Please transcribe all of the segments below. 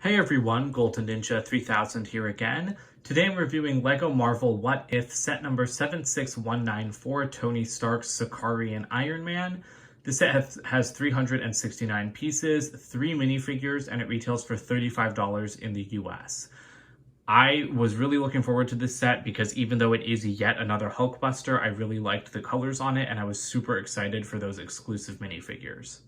Hey everyone, Golden Ninja 3000 here again. Today I'm reviewing LEGO Marvel What If set number 76194, Tony Stark's Sakaarian Iron Man. The set has 369 pieces, 3 minifigures, and it retails for $35 in the US. I was really looking forward to this set because even though it is yet another Hulkbuster, I really liked the colors on it and I was super excited for those exclusive minifigures.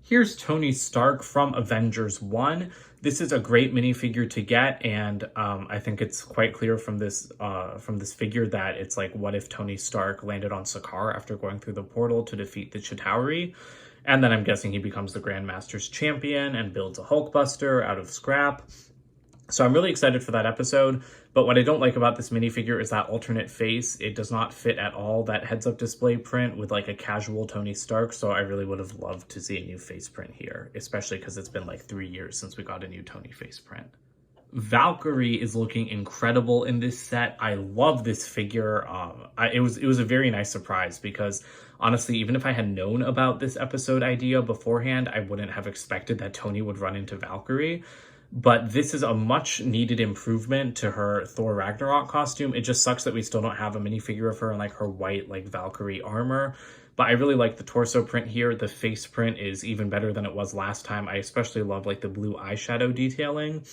Here's Tony Stark from Avengers 1. This is a great minifigure to get, and I think it's quite clear from this figure that it's like, what if Tony Stark landed on Sakaar after going through the portal to defeat the Chitauri? And then I'm guessing he becomes the Grandmaster's champion and builds a Hulkbuster out of scrap. So I'm really excited for that episode, but what I don't like about this minifigure is that alternate face. It does not fit at all that heads-up display print with like a casual Tony Stark, so I really would have loved to see a new face print here, especially because it's been like 3 years since we got a new Tony face print. Valkyrie is looking incredible in this set. I love this figure. It was a very nice surprise because honestly, even if I had known about this episode idea beforehand, I wouldn't have expected that Tony would run into Valkyrie. But this is a much needed improvement to her Thor Ragnarok costume. It just sucks that we still don't have a minifigure of her in like her white like Valkyrie armor. But I really like the torso print here. The face print is even better than it was last time. I especially love like the blue eyeshadow detailing.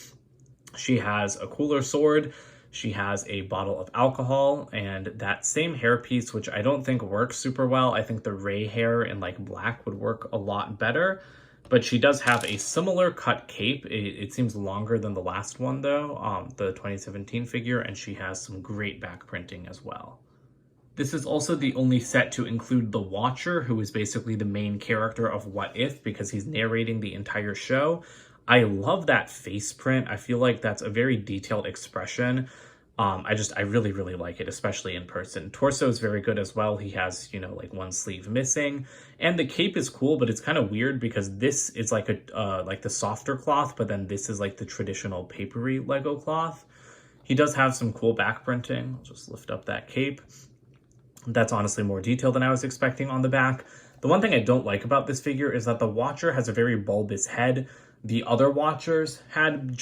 She has a cooler sword. She has a bottle of alcohol and that same hairpiece, which I don't think works super well. I think the Rey hair in like black would work a lot better. But she does have a similar cut cape. It seems longer than the last one though, the 2017 figure, and she has some great back printing as well. This is also the only set to include the Watcher, who is basically the main character of What If because he's narrating the entire show. I love that face print. I feel like that's a very detailed expression. I really, really like it, especially in person. Torso is very good as well. He has, like one sleeve missing. And the cape is cool, but it's kind of weird because this is like like the softer cloth, but then this is like the traditional papery Lego cloth. He does have some cool back printing. I'll just lift up that cape. That's honestly more detailed than I was expecting on the back. The one thing I don't like about this figure is that the Watcher has a very bulbous head. The other Watchers had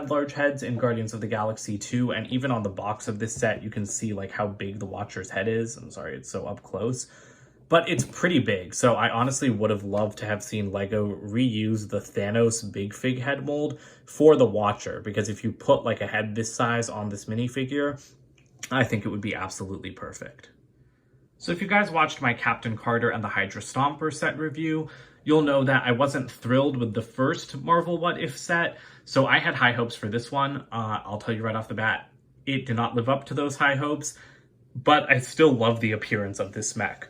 large heads in Guardians of the Galaxy 2, and even on the box of this set, you can see like how big the Watcher's head is. I'm sorry, it's so up close. But it's pretty big, so I honestly would have loved to have seen LEGO reuse the Thanos Big Fig head mold for the Watcher, because if you put like a head this size on this minifigure, I think it would be absolutely perfect. So if you guys watched my Captain Carter and the Hydra Stomper set review, you'll know that I wasn't thrilled with the first Marvel What If set, so I had high hopes for this one. I'll tell you right off the bat, it did not live up to those high hopes, but I still love the appearance of this mech.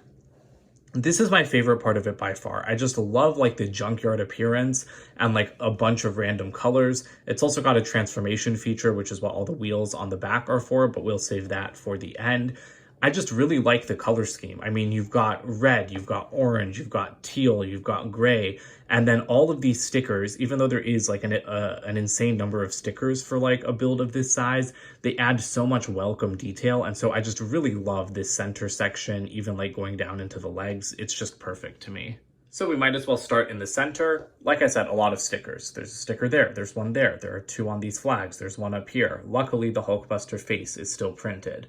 This is my favorite part of it by far. I just love like the junkyard appearance and like a bunch of random colors. It's also got a transformation feature, which is what all the wheels on the back are for, but we'll save that for the end. I just really like the color scheme. I mean, you've got red, you've got orange, you've got teal, you've got gray, and then all of these stickers, even though there is like an insane number of stickers for like a build of this size, they add so much welcome detail. And so I just really love this center section, even like going down into the legs. It's just perfect to me. So we might as well start in the center. Like I said, a lot of stickers. There's a sticker there, there's one there, there are 2 on these flags, there's one up here. Luckily, the Hulkbuster face is still printed.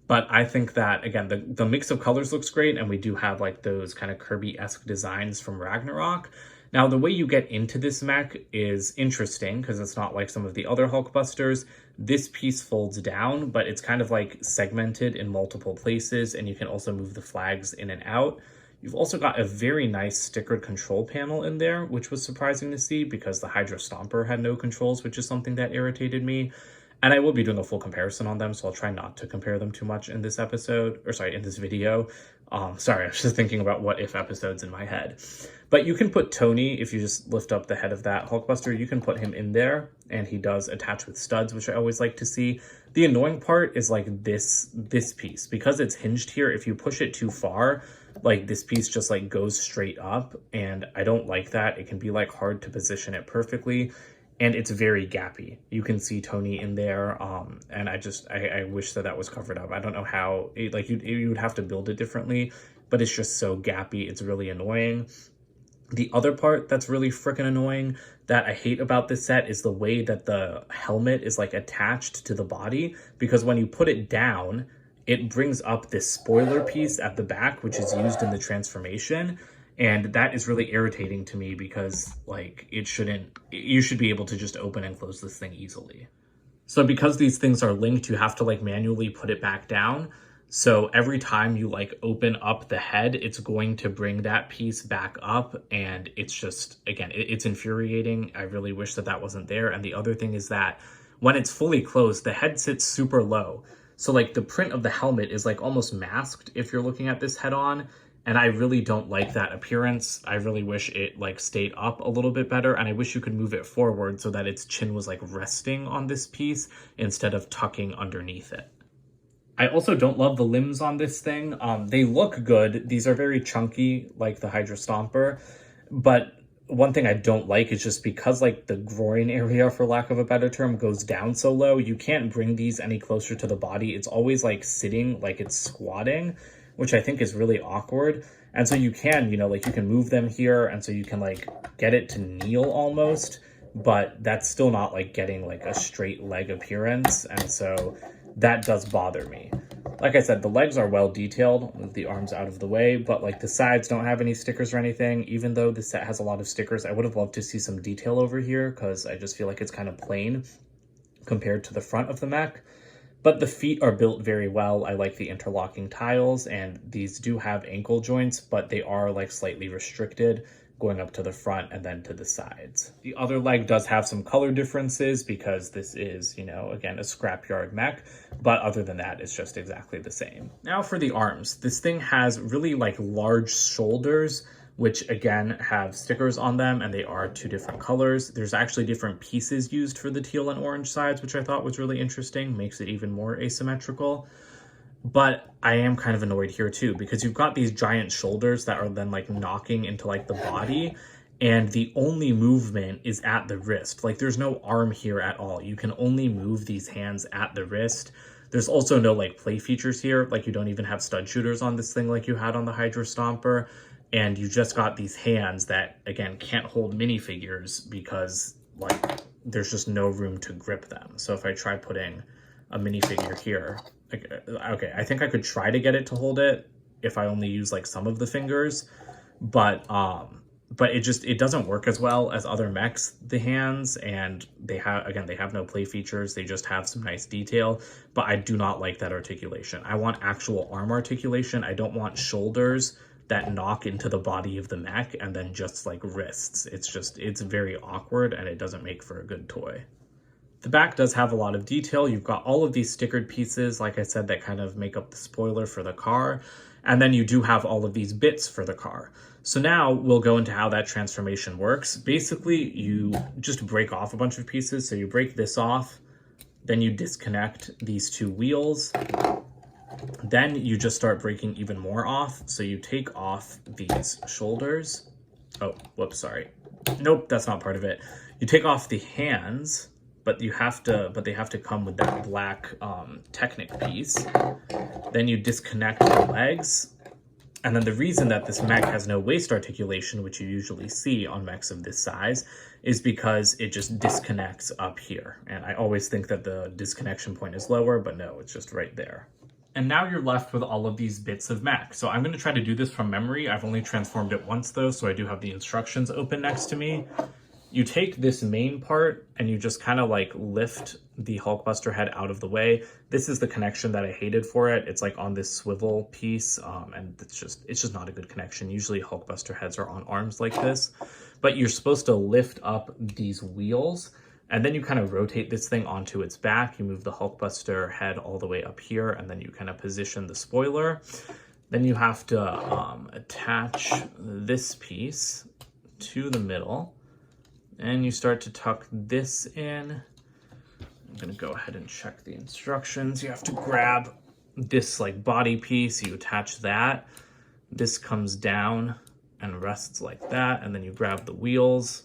But I think that, again, the mix of colors looks great, and we do have like those kind of Kirby-esque designs from Ragnarok. Now, the way you get into this mech is interesting because it's not like some of the other Hulkbusters. This piece folds down, but it's kind of like segmented in multiple places, and you can also move the flags in and out. You've also got a very nice stickered control panel in there, which was surprising to see because the Hydra Stomper had no controls, which is something that irritated me. And I will be doing a full comparison on them, so I'll try not to compare them too much in this episode, or sorry, in this video. Sorry, I was just thinking about what if episodes in my head. But you can put Tony, if you just lift up the head of that Hulkbuster, you can put him in there, and he does attach with studs, which I always like to see. The annoying part is like this piece. Because it's hinged here, if you push it too far, like this piece just like goes straight up, and I don't like that. It can be like hard to position it perfectly. And it's very gappy. You can see Tony in there, and I wish that was covered up. I don't know how, like you would have to build it differently, but it's just so gappy. It's really annoying. The other part that's really freaking annoying that I hate about this set is the way that the helmet is like attached to the body, because when you put it down, it brings up this spoiler piece at the back, which is used in the transformation. And that is really irritating to me because like you should be able to just open and close this thing easily. So because these things are linked, you have to like manually put it back down. So every time you like open up the head, it's going to bring that piece back up. And it's just, again, it's infuriating. I really wish that that wasn't there. And the other thing is that when it's fully closed, the head sits super low. So like the print of the helmet is like almost masked if you're looking at this head on. And I really don't like that appearance. I really wish it like stayed up a little bit better. And I wish you could move it forward so that its chin was like resting on this piece instead of tucking underneath it. I also don't love the limbs on this thing. They look good. These are very chunky, like the Hydra Stomper. But one thing I don't like is just because like the groin area, for lack of a better term, goes down so low, you can't bring these any closer to the body. It's always like sitting, like it's squatting, which I think is really awkward. And so you can, you know, like you can move them here, and so you can like get it to kneel almost, but that's still not like getting like a straight leg appearance. And so that does bother me. Like I said, the legs are well detailed, move the arms out of the way, but like the sides don't have any stickers or anything. Even though the set has a lot of stickers, I would have loved to see some detail over here because I just feel like it's kind of plain compared to the front of the mech. But the feet are built very well. I like the interlocking tiles, and these do have ankle joints, but they are like slightly restricted going up to the front and then to the sides. The other leg does have some color differences because this is, you know, again, a scrapyard mech, but other than that, it's just exactly the same. Now for the arms. This thing has really like large shoulders, which again have stickers on them, and they are two different colors. There's actually different pieces used for the teal and orange sides, which I thought was really interesting, makes it even more asymmetrical. But I am kind of annoyed here too, because you've got these giant shoulders that are then like knocking into like the body, and the only movement is at the wrist. Like there's no arm here at all. You can only move these hands at the wrist. There's also no like play features here. Like you don't even have stud shooters on this thing like you had on the Hydra Stomper. And you just got these hands that, again, can't hold minifigures because, like, there's just no room to grip them. So if I try putting a minifigure here, okay, I think I could try to get it to hold it if I only use, like, some of the fingers. But it doesn't work as well as other mechs, the hands, and they have no play features. They just have some nice detail, but I do not like that articulation. I want actual arm articulation. I don't want shoulders that knock into the body of the mech and then just like wrists. It's very awkward, and it doesn't make for a good toy. The back does have a lot of detail. You've got all of these stickered pieces, like I said, that kind of make up the spoiler for the car. And then you do have all of these bits for the car. So now we'll go into how that transformation works. Basically, you just break off a bunch of pieces. So you break this off, then you disconnect these two wheels. Then you just start breaking even more off. So you take off these shoulders. Oh, whoops, sorry. Nope, that's not part of it. You take off the hands, but they have to come with that black Technic piece. Then you disconnect the legs. And then the reason that this mech has no waist articulation, which you usually see on mechs of this size, is because it just disconnects up here. And I always think that the disconnection point is lower, but no, it's just right there. And now you're left with all of these bits of mech. So I'm going to try to do this from memory. I've only transformed it once though, so I do have the instructions open next to me. You take this main part and you just kind of like lift the Hulkbuster head out of the way. This is the connection that I hated for it. It's like on this swivel piece, and it's just not a good connection. Usually Hulkbuster heads are on arms like this, but you're supposed to lift up these wheels. And then you kind of rotate this thing onto its back. You move the Hulkbuster head all the way up here, and then you kind of position the spoiler. Then you have to attach this piece to the middle, and you start to tuck this in. I'm gonna go ahead and check the instructions. You have to grab this like body piece, you attach that. This comes down and rests like that, and then you grab the wheels.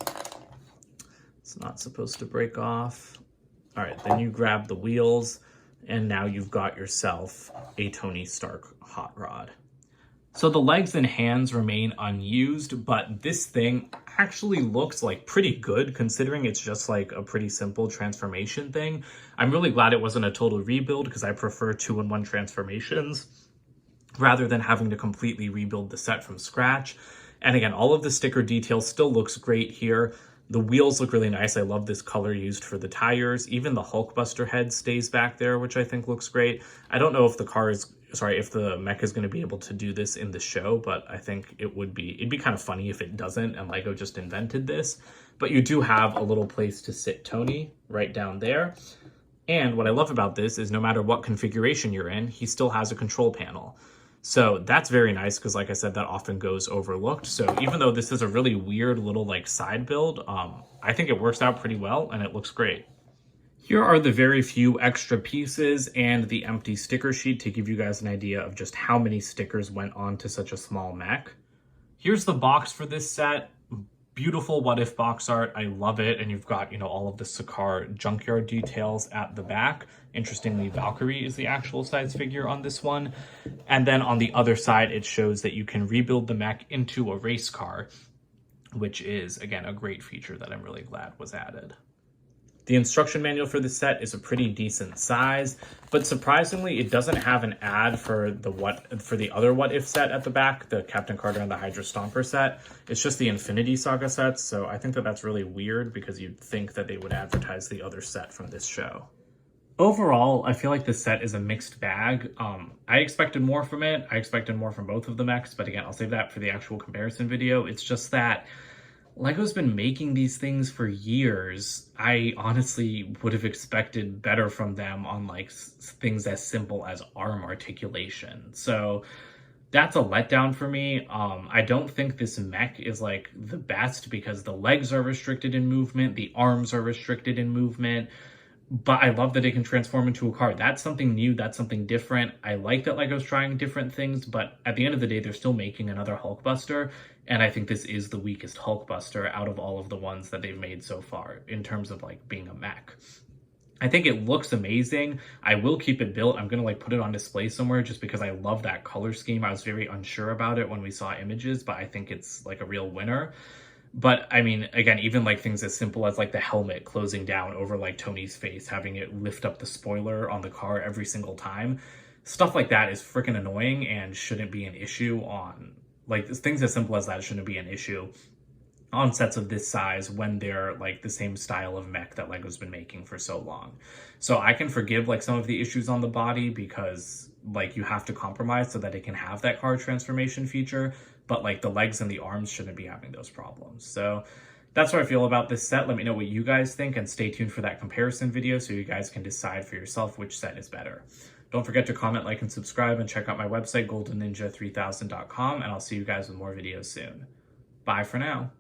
It's not supposed to break off. All right, then you grab the wheels, and now you've got yourself a Tony Stark hot rod. So the legs and hands remain unused, but this thing actually looks like pretty good considering it's just like a pretty simple transformation thing. I'm really glad it wasn't a total rebuild because I prefer 2-in-1 transformations rather than having to completely rebuild the set from scratch. And again, all of the sticker detail still looks great here. The wheels look really nice. I love this color used for the tires. Even the Hulkbuster head stays back there, which I think looks great. I don't know if if the mech is going to be able to do this in the show, but I think it'd be kind of funny if it doesn't and Lego just invented this. But you do have a little place to sit Tony right down there. And what I love about this is no matter what configuration you're in, he still has a control panel. So that's very nice because, like I said, that often goes overlooked. So even though this is a really weird little like side build, I think it works out pretty well and it looks great. Here are the very few extra pieces and the empty sticker sheet to give you guys an idea of just how many stickers went on to such a small mech. Here's the box for this set. Beautiful what if box art. I love it. And you've got, all of the Sakaar junkyard details at the back. Interestingly, Valkyrie is the actual size figure on this one. And then on the other side, it shows that you can rebuild the mech into a race car, which is, again, a great feature that I'm really glad was added. The instruction manual for this set is a pretty decent size, but surprisingly, it doesn't have an ad for the other What If set at the back, the Captain Carter and the Hydra Stomper set. It's just the Infinity Saga sets, so I think that that's really weird because you'd think that they would advertise the other set from this show. Overall, I feel like this set is a mixed bag. I expected more from it. I expected more from both of the mechs, but again, I'll save that for the actual comparison video. It's just that Lego's been making these things for years. I honestly would have expected better from them on like things as simple as arm articulation. So that's a letdown for me. I don't think this mech is like the best because the legs are restricted in movement, the arms are restricted in movement. But I love that it can transform into a car. That's something new. That's something different. I like that Lego's trying different things, but at the end of the day, they're still making another Hulkbuster. And I think this is the weakest Hulkbuster out of all of the ones that they've made so far in terms of like being a mech. I think it looks amazing. I will keep it built. I'm going to like put it on display somewhere just because I love that color scheme. I was very unsure about it when we saw images, but I think it's like a real winner. But I mean, again, even like things as simple as like the helmet closing down over like Tony's face, having it lift up the spoiler on the car every single time, stuff like that is freaking annoying and shouldn't be an issue on like things as simple as that shouldn't be an issue on sets of this size when they're like the same style of mech that Lego's been making for so long. So I can forgive like some of the issues on the body because like you have to compromise so that it can have that car transformation feature, but like the legs and the arms shouldn't be having those problems. So that's what I feel about this set. Let me know what you guys think and stay tuned for that comparison video so you guys can decide for yourself which set is better. Don't forget to comment, like, and subscribe, and check out my website, goldenninja3000.com, and I'll see you guys with more videos soon. Bye for now.